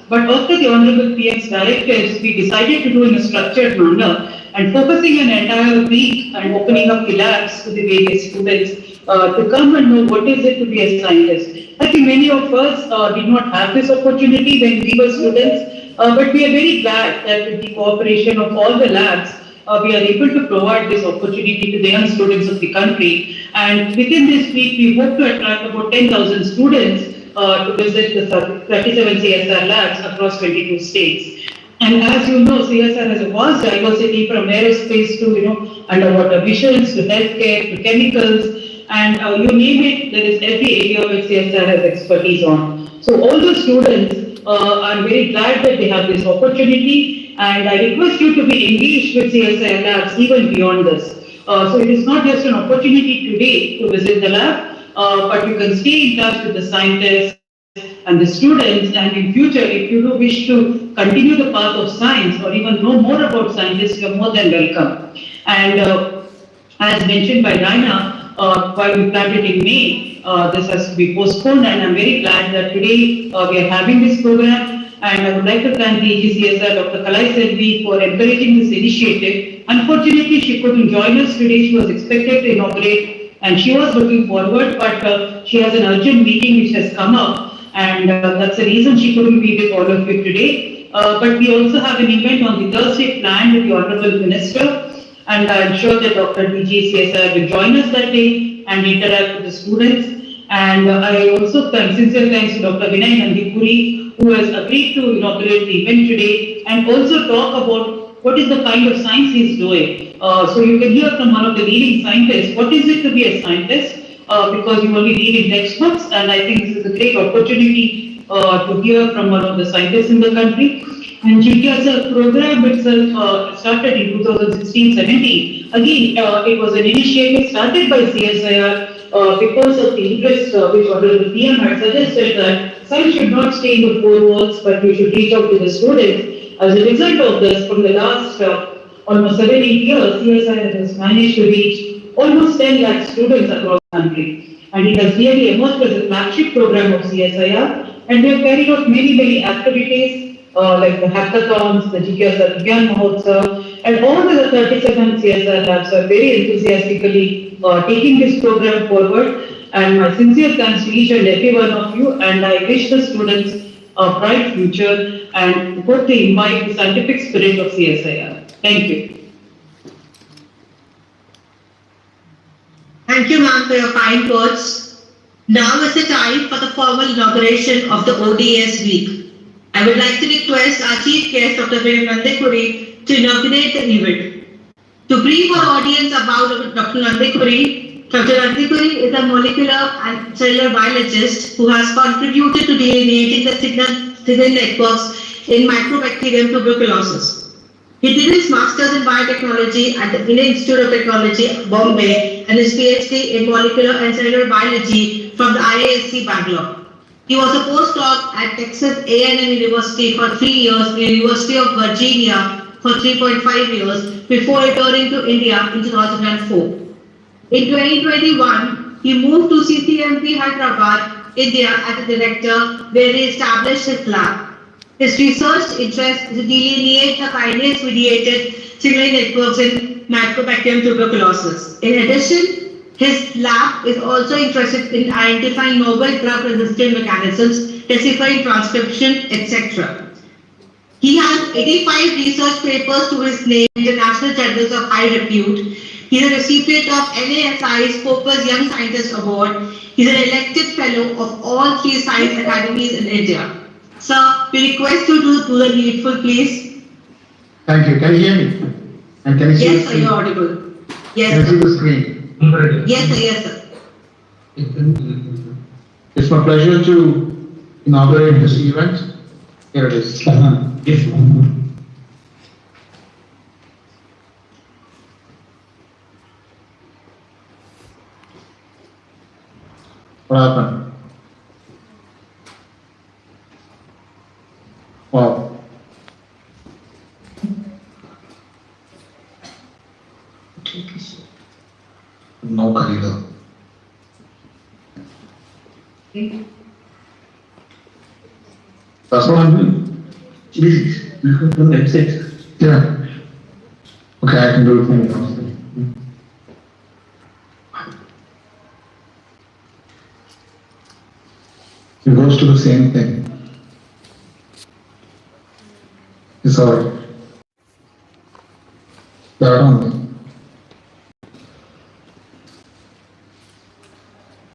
But after the Honorable PM's directives, we decided to do in a structured manner and focusing an entire week and opening up the labs to the various students to come and know what is it to be a scientist. I think many of us did not have this opportunity when we were students, but we are very glad that with the cooperation of all the labs, we are able to provide this opportunity to the young students of the country. And within this week, we hope to attract about 10,000 students to visit the 37 CSR labs across 22 states. And as you know, CSR has a vast diversity from aerospace to, underwater missions to healthcare to chemicals, and you name it, there is every area which CSR has expertise on. So all the students, I'm very glad that they have this opportunity, and I request you to be engaged with CSR labs even beyond this. So it is not just an opportunity today to visit the lab, but you can stay in touch with the scientists and the students, and in future, if you do wish to continue the path of science or even know more about scientists, you are more than welcome. And as mentioned by Raina, while we planned it in May, this has to be postponed, and I'm very glad that today we are having this program. And I would like to thank the AGCSR, Dr. Kalai Selvi, for encouraging this initiative. Unfortunately, she couldn't join us today. She was expected to inaugurate, and she was looking forward, but she has an urgent meeting which has come up, and that's the reason she couldn't be with all of you today. But we also have an event on the Thursday planned with the Honorable Minister, and I'm sure that Dr. DGCSR will join us that day and interact with the students. And I also thank sincere thanks to Dr. Vinay Nandipuri, who has agreed to inaugurate the event today and also talk about what is the kind of science he is doing. So you can hear from one of the leading scientists, what is it to be a scientist? Because you only read in textbooks, and I think this is a great opportunity to hear from one of the scientists in the country. And GTS program itself started in 2016-17. Again, it was an initiative started by CSIR because of the interest which Honorable PM had suggested that science should not stay in the four walls, but we should reach out to the students. As a result of this, from the last almost 7-8 years, CSIR has managed to reach almost 10 lakh students across the country. And it has really emerged as a flagship program of CSIR, and we have carried out many activities like the hackathons, the GKSR Vigyan Mahotsav, and all the 37 CSR labs are very enthusiastically taking this program forward. And my sincere thanks to each and every one of you, and I wish the students a bright future and hope they imbibe the scientific spirit of CSIR. Thank you. Thank you, ma'am, for your kind words. Now is the time for the formal inauguration of the ODS week. I would like to request our chief guest, Dr. Nandipuri, to inaugurate the event. To brief our audience about Dr. Nandipuri, Dr. Nandipuri is a molecular and cellular biologist who has contributed to delineating the signal networks in Mycobacterium tuberculosis. He did his master's in biotechnology at the Indian Institute of Technology, Bombay, and his PhD in molecular and cellular biology from the IISc Bangalore. He was a postdoc at Texas A&M University for 3 years and the University of Virginia for 3.5 years before returning to India in 2004. In 2021, he moved to CCMP Hyderabad, India as a director, where he established his lab. His research interest is to delineate the kinase-mediated signaling networks in Mycobacterium tuberculosis. In addition, his lab is also interested in identifying novel drug-resistant mechanisms, deciphering transcription, etc. He has 85 research papers to his name in international journals of high repute. He is a recipient of NASI's Popper's Young Scientist Award. He is an elected fellow of all 3 science academies in India. Sir, we request you to do the needful, please. Thank you. Can you hear me? And can you see yes, the screen? Yes, sir, you're audible. Yes, can you sir. see the screen? Yes, sir, yes, sir. It's my pleasure to inaugurate this event. Here it is. Yes. What happened? Wow. Nobody though. That's what I'm doing. This is from website. Yeah. Okay, I can do it from the outside. It goes to the same thing. It's alright. That only.